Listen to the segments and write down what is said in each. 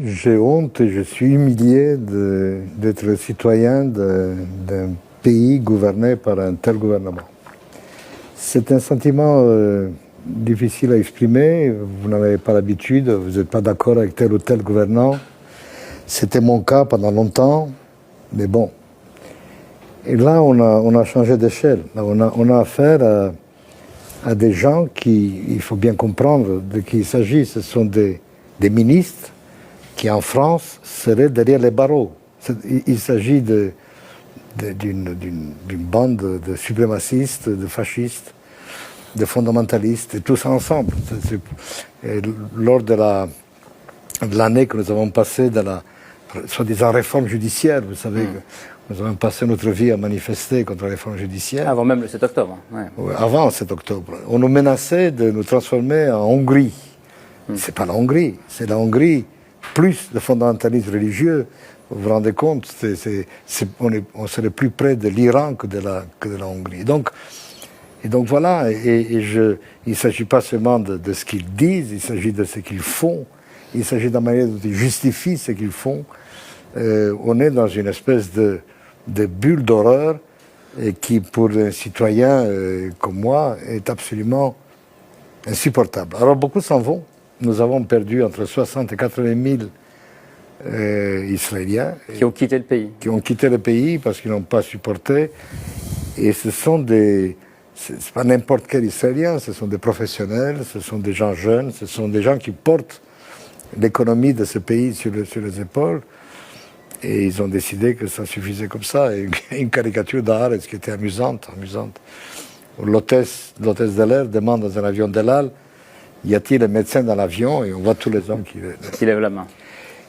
J'ai honte et je suis humilié d'être le citoyen d'un pays gouverné par un tel gouvernement. C'est un sentiment difficile à exprimer, vous n'en avez pas l'habitude, vous n'êtes pas d'accord avec tel ou tel gouvernant. C'était mon cas pendant longtemps, mais bon. Et là, on a changé d'échelle. On a affaire à des gens qui, il faut bien comprendre de qui il s'agit. Ce sont des ministres qui, en France, seraient derrière les barreaux. Il s'agit d'une bande de suprémacistes, de fascistes, de fondamentalistes, et tout ça ensemble. Lors de l'année que nous avons passée dans la soi-disant réforme judiciaire, vous savez que nous avons passé notre vie à manifester contre la réforme judiciaire. Avant même le 7 octobre. Ouais, avant le 7 octobre. On nous menaçait de nous transformer en Hongrie. C'est pas la Hongrie, c'est la Hongrie plus de fondamentalisme religieux. Vous vous rendez compte, on serait plus près de l'Iran que de la Hongrie. Et donc voilà, il ne s'agit pas seulement de ce qu'ils disent, il s'agit de ce qu'ils font, il s'agit de la manière dont ils justifient ce qu'ils font. On est dans une espèce de bulle d'horreur qui, pour un citoyen comme moi, est absolument insupportable. Alors beaucoup s'en vont. Nous avons perdu entre 60 et 80 000 Israéliens. Qui ont quitté le pays. Qui ont quitté le pays parce qu'ils n'ont pas supporté. Et ce sont c'est pas n'importe quel Israélien, ce sont des professionnels, ce sont des gens jeunes, ce sont des gens qui portent l'économie de ce pays sur les épaules. Et ils ont décidé que ça suffisait comme ça. Et une caricature d'Haaretz qui était amusante. L'hôtesse de l'air demande dans un avion d'El Al, y a-t-il un médecin dans l'avion? Et on voit tous les hommes qui lèvent la main.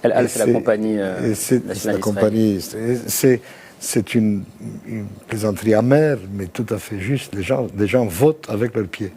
Elle c'est la compagnie nationale. C'est une plaisanterie amère, mais tout à fait juste. Les gens votent avec leurs pieds.